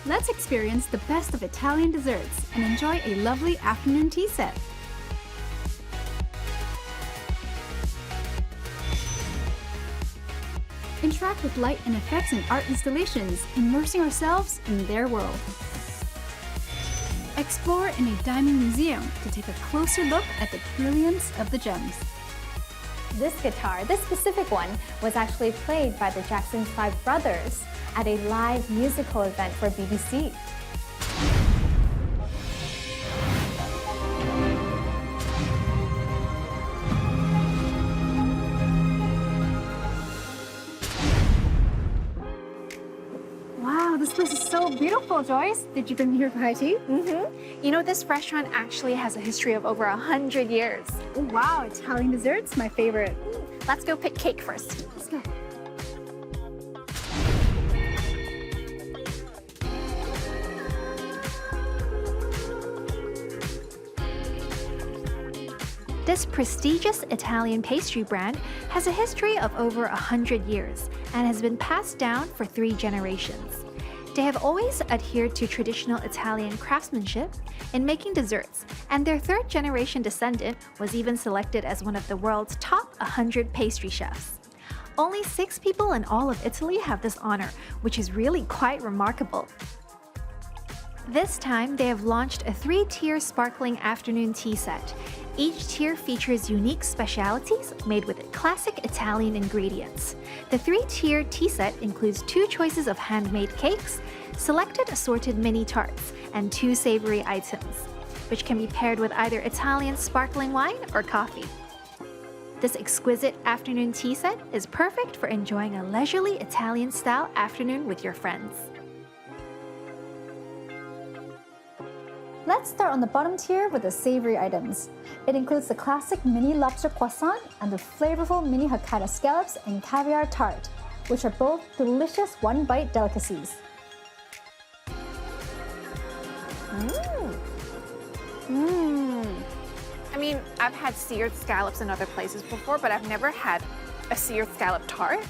Let's experience the best of Italian desserts and enjoy a lovely afternoon tea set. Interact with light and effects and art installations, immersing ourselves in their world. Explore in a diamond museum to take a closer look at the brilliance of the gems. This guitar, this specific one, was actually played by the Jackson 5 brothers at a live musical event for BBC. Wow, this place is so beautiful, Joyce. Did you bring me here for high tea? You know, this restaurant actually has a history of over 100 years. Oh, wow, Italian desserts, my favorite. Let's go pick cake first. Let's go. This prestigious Italian pastry brand has a history of over 100 years and has been passed down for 3 generations. They have always adhered to traditional Italian craftsmanship in making desserts, and their 3rd generation descendant was even selected as one of the world's top 100 pastry chefs. Only 6 people in all of Italy have this honor, which is really quite remarkable. This time, they have launched a 3-tier sparkling afternoon tea set. Each tier features unique specialities made with classic Italian ingredients. The 3-tier tea set includes 2 choices of handmade cakes, selected assorted mini tarts, and 2 savory items, which can be paired with either Italian sparkling wine or coffee. This exquisite afternoon tea set is perfect for enjoying a leisurely Italian-style afternoon with your friends. Let's start on the bottom tier with the savory items. It includes the classic mini lobster croissant and the flavorful mini Hokkaido scallops and caviar tart, which are both delicious one-bite delicacies. I mean, I've had seared scallops in other places before, but I've never had a seared scallop tart.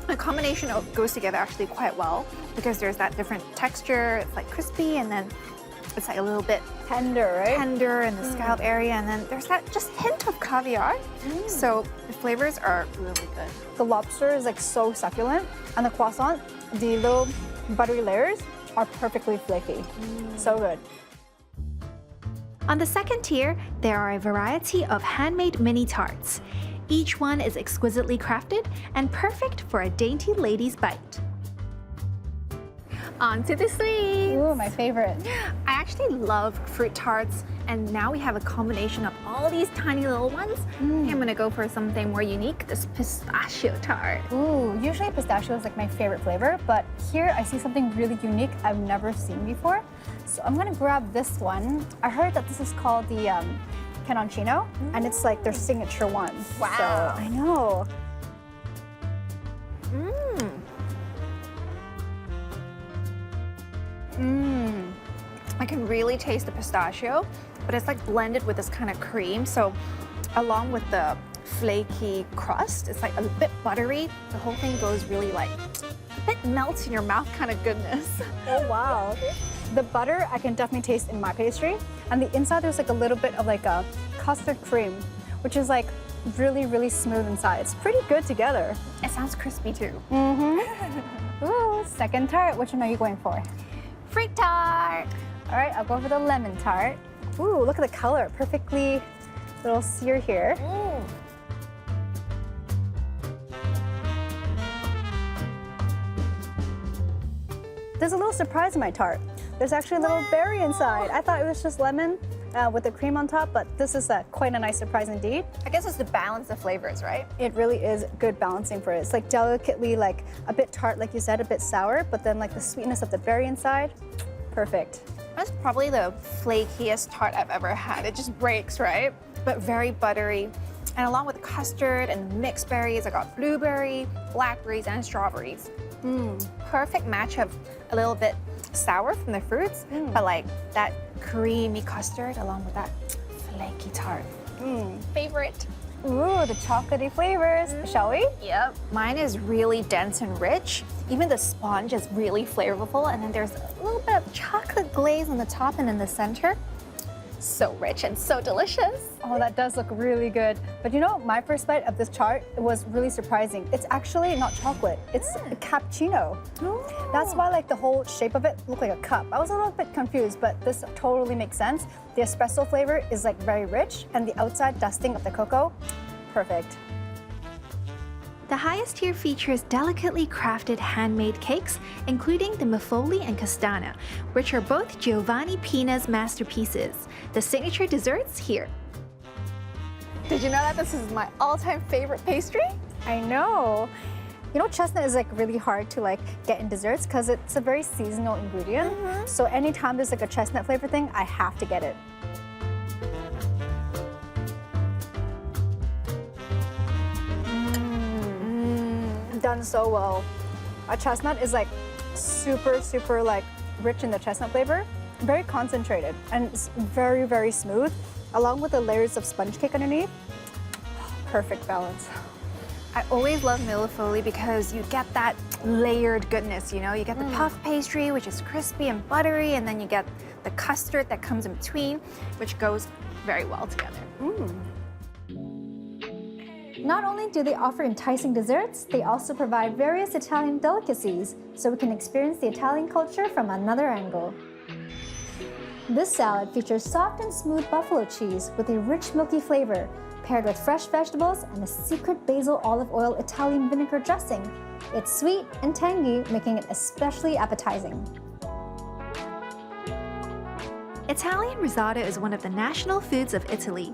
The combination goes together actually quite well because there's that different texture. It's like crispy and then it's like a little bit Tender, right? tender in the scallop area, and then there's that just hint of caviar. So the flavors are really good. The lobster is like so succulent, and the croissant, the little buttery layers are perfectly flaky. So good. On the 2nd tier, there are a variety of handmade mini tarts. Each one is exquisitely crafted and perfect for a dainty lady's bite. On to the sweets! Ooh, my favorite. I actually love fruit tarts, and now we have a combination of all these tiny little ones. I'm gonna go for something more unique, this pistachio tart. Ooh, usually pistachio is like my favorite flavor, but here I see something really unique I've never seen before. So I'm gonna grab this one. I heard that this is called the Canoncino, and it's like their signature one. Wow. So, I know. I can really taste the pistachio, but it's like blended with this kind of cream. So along with the flaky crust, it's like a bit buttery. The whole thing goes really like a bit melts in your mouth kind of goodness. Oh, wow. The butter I can definitely taste in my pastry. And the inside there's like a little bit of like a custard cream, which is like really, really smooth inside. It's pretty good together. It sounds crispy too. Ooh, 2nd tart. Which one are you going for? Fruit tart! All right, I'll go for the lemon tart. Ooh, look at the color. Perfectly little sear here. There's a little surprise in my tart. There's actually a little berry inside. I thought it was just lemon with the cream on top, but this is quite a nice surprise indeed. I guess it's the balance of flavors, right? It really is good balancing for it. It's like delicately like a bit tart, like you said, a bit sour, but then like the sweetness of the berry inside, perfect. That's probably the flakiest tart I've ever had. It just breaks, right? But very buttery. And along with custard and mixed berries, I got blueberry, blackberries, and strawberries. Perfect match of a little bit sour from the fruits, but like that creamy custard along with that flaky tart. Favorite. Ooh, the chocolatey flavors. Shall we? Yep. Mine is really dense and rich. Even the sponge is really flavorful, and then there's a little bit of chocolate glaze on the top and in the center. So rich and so delicious. Oh, that does look really good. But you know, my first bite of this tart was really surprising. It's actually not chocolate, it's a cappuccino. That's why like the whole shape of it looked like a cup. I was a little bit confused, but this totally makes sense. The espresso flavor is like very rich, and the outside dusting of the cocoa, perfect. The highest tier features delicately crafted handmade cakes, including the Muffoli and Castana, which are both Giovanni Pina's masterpieces. The signature desserts here. Did you know that this is my all-time favorite pastry? I know. You know, chestnut is like really hard to like get in desserts because it's a very seasonal ingredient. So anytime there's like a chestnut flavor thing, I have to get it. Done so well. A chestnut is like super like rich in the chestnut flavor, very concentrated, and it's very smooth, along with the layers of sponge cake underneath. Perfect balance. I always love Muffoli because you get that layered goodness, you know? You get the puff pastry, which is crispy and buttery, and then you get the custard that comes in between, which goes very well together. Not only do they offer enticing desserts, they also provide various Italian delicacies, so we can experience the Italian culture from another angle. This salad features soft and smooth buffalo cheese with a rich milky flavor, paired with fresh vegetables and a secret basil olive oil Italian vinegar dressing. It's sweet and tangy, making it especially appetizing. Italian risotto is one of the national foods of Italy,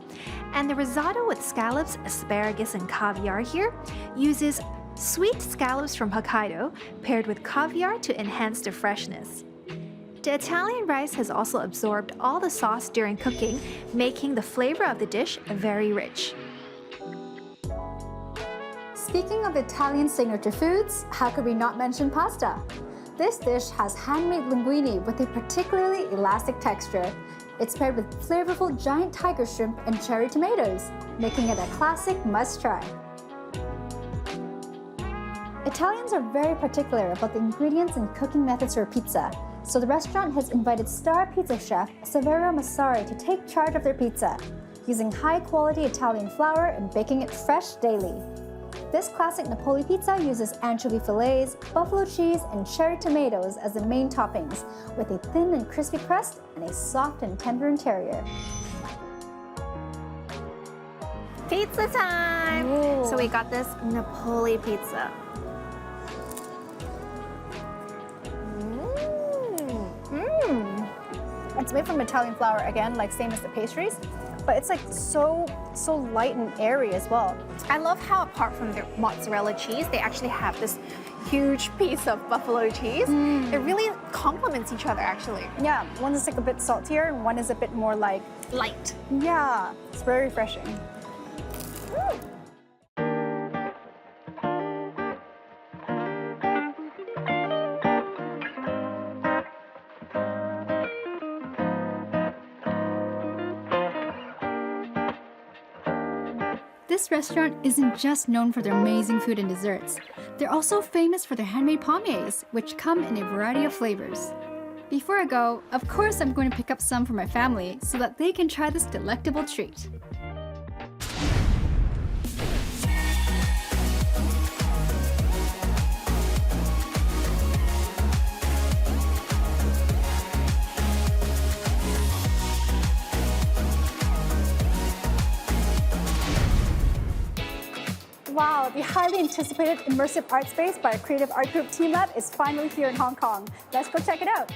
and the risotto with scallops, asparagus, and caviar here uses sweet scallops from Hokkaido paired with caviar to enhance the freshness. The Italian rice has also absorbed all the sauce during cooking, making the flavor of the dish very rich. Speaking of Italian signature foods, how could we not mention pasta? This dish has handmade linguine with a particularly elastic texture. It's paired with flavorful giant tiger shrimp and cherry tomatoes, making it a classic must-try. Italians are very particular about the ingredients and cooking methods for pizza, so the restaurant has invited star pizza chef Saverio Massari to take charge of their pizza, using high-quality Italian flour and baking it fresh daily. This classic Napoli pizza uses anchovy fillets, buffalo cheese, and cherry tomatoes as the main toppings, with a thin and crispy crust and a soft and tender interior. Pizza time! Ooh. So we got this Napoli pizza. It's made from Italian flour again, like same as the pastries, but it's like so light and airy as well. I love how apart from the mozzarella cheese, they actually have this huge piece of buffalo cheese. It really complements each other actually. Yeah, one is like a bit saltier and one is a bit more like Light. yeah, it's very refreshing. This restaurant isn't just known for their amazing food and desserts. They're also famous for their handmade pommes, which come in a variety of flavors. Before I go, of course I'm going to pick up some for my family so that they can try this delectable treat. Wow, the highly anticipated immersive art space by our creative art group Team Lab is finally here in Hong Kong. Let's go check it out.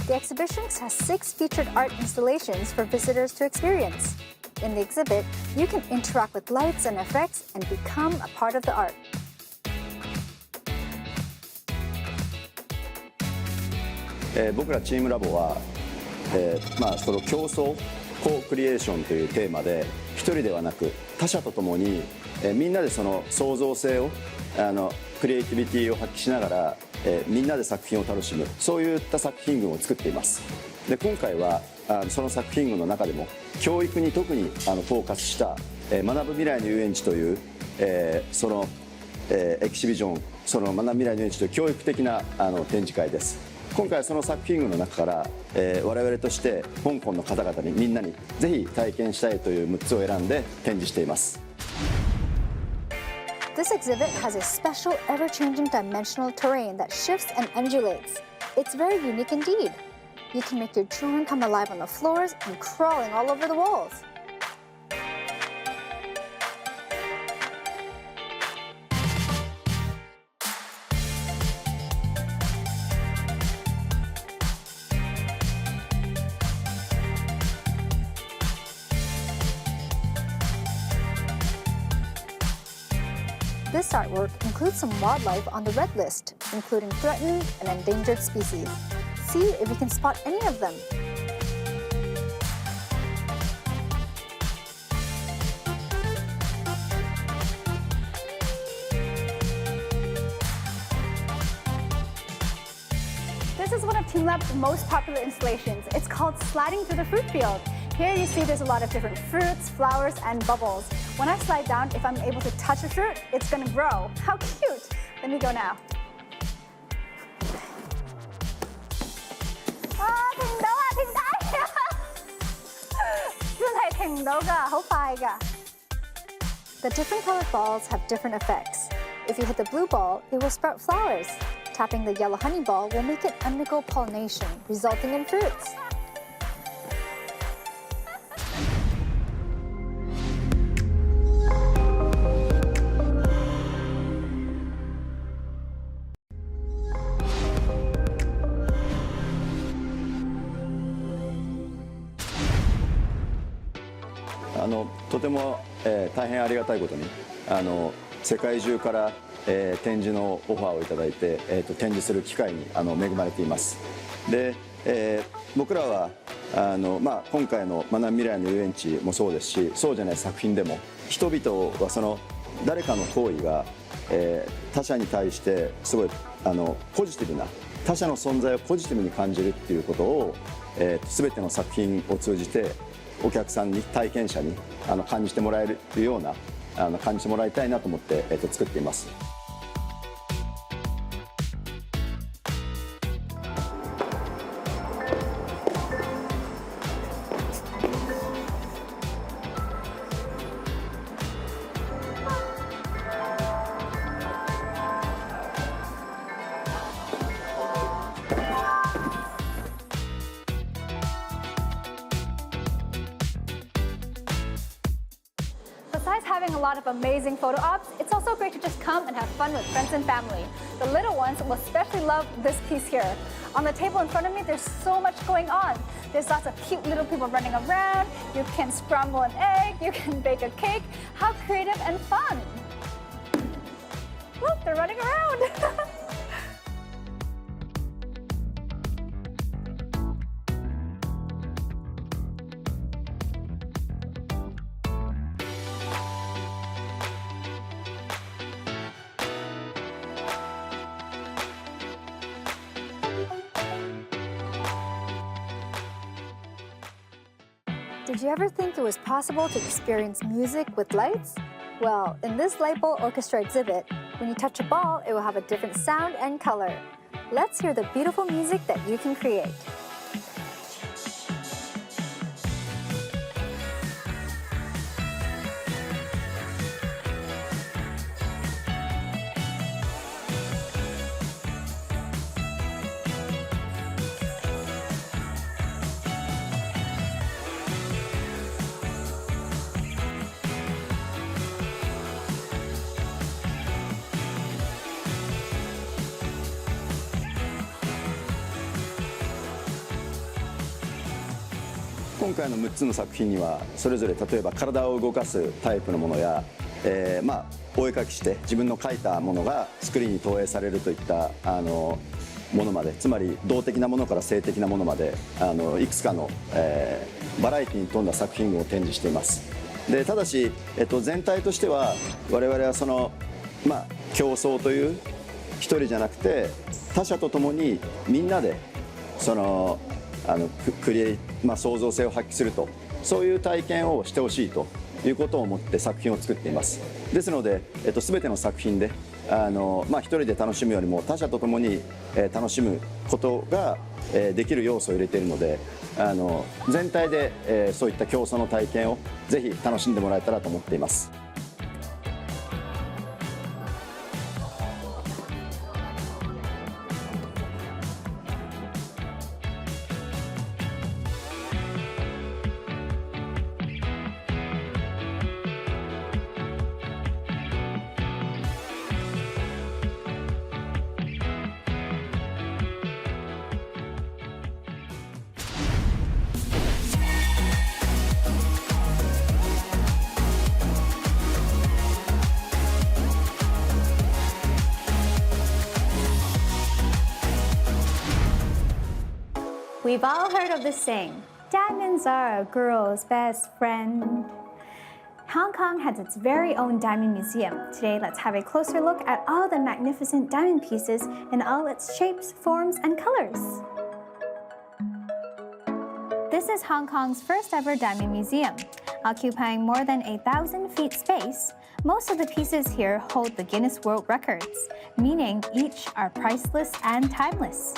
The exhibition has 6 featured art installations for visitors to experience. In the exhibit, you can interact with lights and effects and become a part of the art. "僕らチームラボは、その競争コークリエーションというテーマで一人ではなく他者とともに、みんなでその創造性をクリエイティビティを発揮しながら、みんなで作品を楽しむそういった作品群を作っています。で今回はその作品群の中でも教育に特にフォーカスした、学ぶ未来の遊園地という、その、エキシビジョン、その学ぶ未来の遊園地という教育的な展示会です。今回はその作品群の中から、我々として香港の方々にみんなにぜひ体験したいという6つを選んで展示しています。This exhibit has a special ever-changing dimensional terrain that shifts and undulates. It's very unique indeed. You can make your children come alive on the floors and crawling all over the walls. This artwork includes some wildlife on the red list, including threatened and endangered species. See if you can spot any of them. This is one of Team Lab's most popular installations. It's called Sliding Through the Fruit Field. Here you see there's a lot of different fruits, flowers, and bubbles. When I slide down, if I'm able to touch a fruit, it's gonna grow. How cute! Let me go now. 停到啊，停低啊！真係停到㗎，好快㗎。The different colored balls have different effects. If you hit the blue ball, it will sprout flowers. Tapping the yellow honey ball will make it undergo pollination, resulting in fruits. とても、大変ありがたいことに世界中から、展示のオファーをいただいて、展示する機会に恵まれています。で、僕らは今回の学ぶ未来の遊園地もそうですし、そうじゃない作品でも人々はその誰かの行為が、他者に対してすごいポジティブな他者の存在をポジティブに感じるっていうことを、全ての作品を通じてお客さんに体験者に感じてもらえるような感じてもらいたいなと思って、作っています。Besides having a lot of amazing photo ops, it's also great to just come and have fun with friends and family. The little ones will especially love this piece here. On the table in front of me, there's so much going on. There's lots of cute little people running around. You can scramble an egg, you can bake a cake. How creative and fun! Look, they're running around! Did you ever think it was possible to experience music with lights? Well, in this light bulb orchestra exhibit, when you touch a ball, it will have a different sound and color. Let's hear the beautiful music that you can create.今回の6つの作品にはそれぞれ例えば体を動かすタイプのものや、お絵描きして自分の描いたものがスクリーンに投影されるといったものまで、つまり動的なものから静的なものまでいくつかの、バラエティに富んだ作品を展示しています。でただし、全体としては我々はその、競争という一人じゃなくて他者と共にみんなでその創造性を発揮するとそういう体験をしてほしいということを思って作品を作っています。ですので、全ての作品で一人で楽しむよりも他者と共に楽しむことができる要素を入れているので、全体でそういった競争の体験をぜひ楽しんでもらえたらと思っています。We've all heard of the saying, diamonds are a girl's best friend. Hong Kong has its very own diamond museum. Today, let's have a closer look at all the magnificent diamond pieces in all its shapes, forms, and colors. This is Hong Kong's first ever diamond museum. Occupying more than 1,000 feet space, most of the pieces here hold the Guinness World Records, meaning each are priceless and timeless.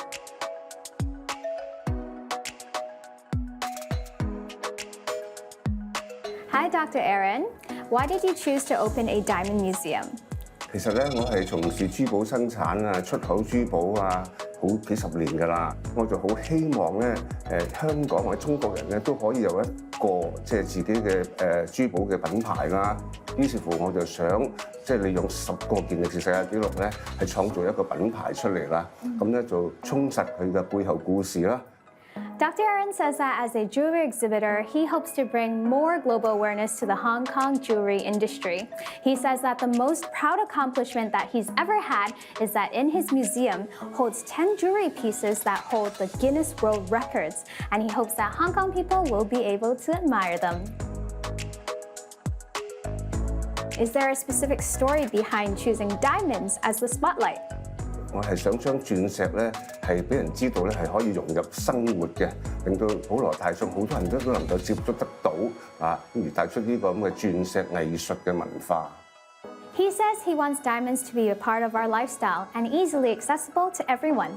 Hi, Dr. Aaron. Why did you choose to open a diamond museum? 其實咧，我係從事珠寶生產啊、出口珠寶啊，好幾十年㗎啦。我就好希望咧，香港或者中國人咧都可以有一個即係自己嘅珠寶嘅品牌啦。於是乎，我就想即係利用10個健力士世界紀錄咧，係創造一個品牌出嚟啦。咁咧就充實佢嘅背後故事啦。Dr. Aaron says that as a jewelry exhibitor, he hopes to bring more global awareness to the Hong Kong jewelry industry. He says that the most proud accomplishment that he's ever had is that in his museum holds 10 jewelry pieces that hold the Guinness World Records, and he hopes that Hong Kong people will be able to admire them. Is there a specific story behind choosing diamonds as the spotlight? 我係想將鑽石咧係俾人知道咧係可以融入生活嘅，令到普羅大眾好多人都能夠接觸得到啊，而帶出呢個咁嘅鑽石藝術嘅文化。He says he wants diamonds to be a part of our lifestyle and easily accessible to everyone.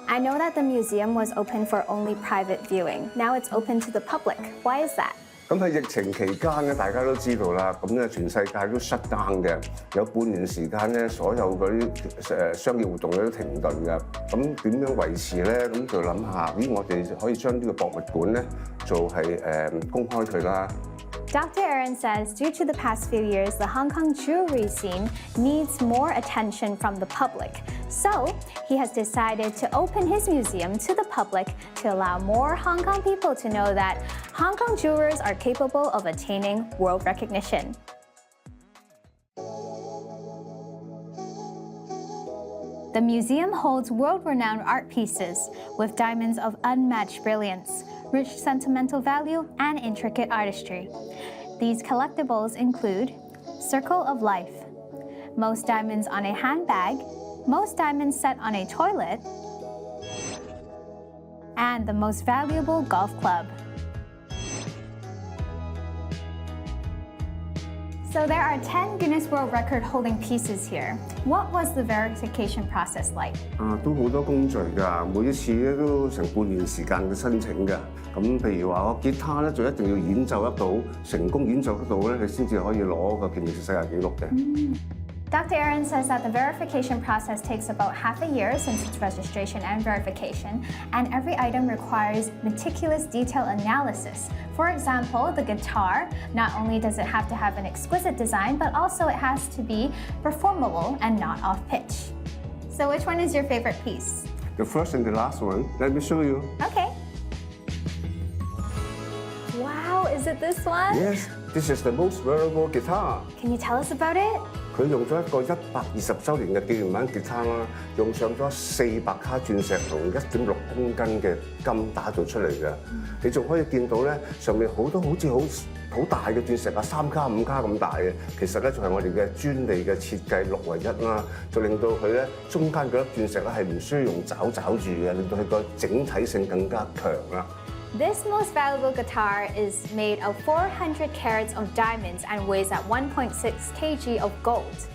I know that the museum was open for only private viewing. Now it's open to the public. Why is that? 咁喺疫情期間咧，大家都知道啦，咁咧全世界都 shut down 嘅，有半年時間咧，所有嗰啲商業活動都停頓嘅。咁點樣維持咧？咁就諗下，我哋可以將呢個博物館咧做係公開佢啦。Dr. Aaron says due to the past few years, the Hong Kong jewelry scene needs more attention from the public. So, he has decided to open his museum to the public to allow more Hong Kong people to know that Hong Kong jewelers are capable of attaining world recognition. The museum holds world-renowned art pieces with diamonds of unmatched brilliance, rich sentimental value, and intricate artistry. These collectibles include Circle of Life, most diamonds on a handbag, most diamonds set on a toilet, and the most valuable golf club. So there are 10 Guinness World Record holding pieces here. What was the verification process like? 都好多工序㗎，每一次咧都成半年時間嘅申請㗎。咁譬如話個吉他咧，就一定要演奏得到，成功演奏得到咧，你先至可以攞個健力士世界紀錄嘅。Dr. Aaron says that the verification process takes about half a year since its registration and verification, and every item requires meticulous detail analysis. For example, the guitar, not only does it have to have an exquisite design, but also it has to be performable and not off-pitch. So which one is your favorite piece? The first and the last one. Let me show you. Okay. Wow, is it this one? Yes, this is the most valuable guitar. Can you tell us about it? 佢用咗一個120週年嘅紀念版吉他啦，用上咗400卡鑽石同1.6公斤嘅金打造出嚟嘅。你仲可以見到咧，上面好多好似好大嘅鑽石啊，3卡5卡咁大嘅，其實咧就係我哋嘅專利嘅設計6為1啦，就令到佢咧中間嗰粒鑽石咧係唔需要用爪住嘅，令到佢個整體性更加強啦。This most valuable guitar is made of 400 carats of diamonds and weighs at 1.6 kg of gold.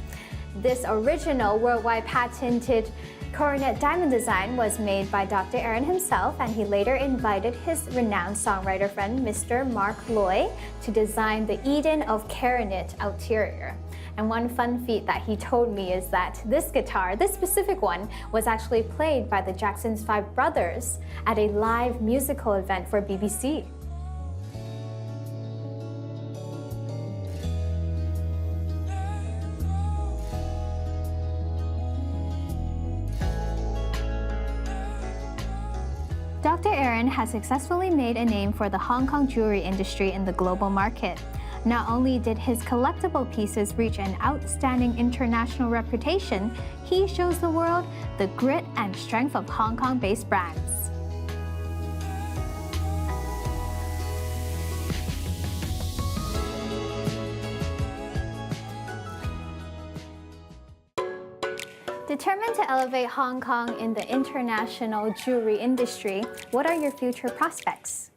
This original worldwide patented coronet diamond design was made by Dr. Aaron himself, and he later invited his renowned songwriter friend Mr. Mark Loy to design the Eden of coronet ulterior. And one fun feat that he told me is that this guitar, this specific one, was actually played by the Jackson's 5 brothers at a live musical event for BBC. Dr. Aaron has successfully made a name for the Hong Kong jewelry industry in the global market. Not only did his collectible pieces reach an outstanding international reputation, he shows the world the grit and strength of Hong Kong-based brands. Determined to elevate Hong Kong in the international jewelry industry, what are your future prospects?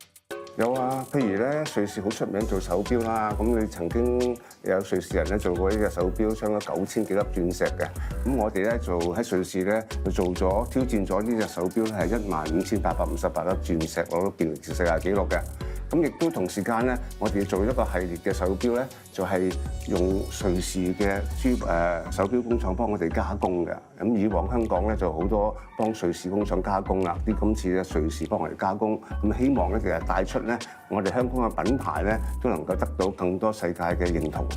有啊，譬如咧，瑞士好出名做手錶啦，咁你曾經有瑞士人咧做過呢隻手錶，鑲咗9000幾粒鑽石嘅。咁我哋咧就喺瑞士咧就做咗挑戰咗呢隻手錶係15858粒鑽石攞到健力士世界紀錄嘅。咁亦都同時間咧，我哋做一個系列嘅手錶咧，就係用瑞士嘅手錶工廠幫我哋加工嘅。咁以往香港咧就好多幫瑞士工廠加工啦，今次咧瑞士幫我哋加工，咁希望咧其實帶出咧我哋香港嘅品牌咧都能夠得到更多世界嘅認同。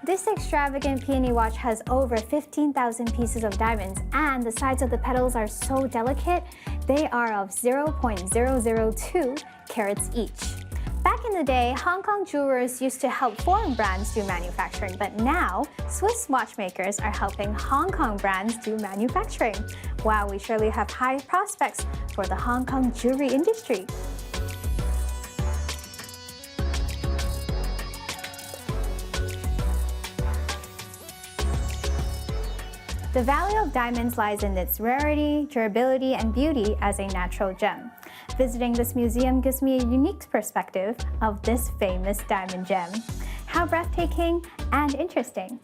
This extravagant peony watch has over 15,000 pieces of diamonds, and the sides of the petals are so delicate, they are of 0.002 carats each. Back in the day, Hong Kong jewelers used to help foreign brands do manufacturing, but now Swiss watchmakers are helping Hong Kong brands do manufacturing. Wow, we surely have high prospects for the Hong Kong jewelry industry. The value of diamonds lies in its rarity, durability, and beauty as a natural gem. Visiting this museum gives me a unique perspective of this famous diamond gem. How breathtaking and interesting.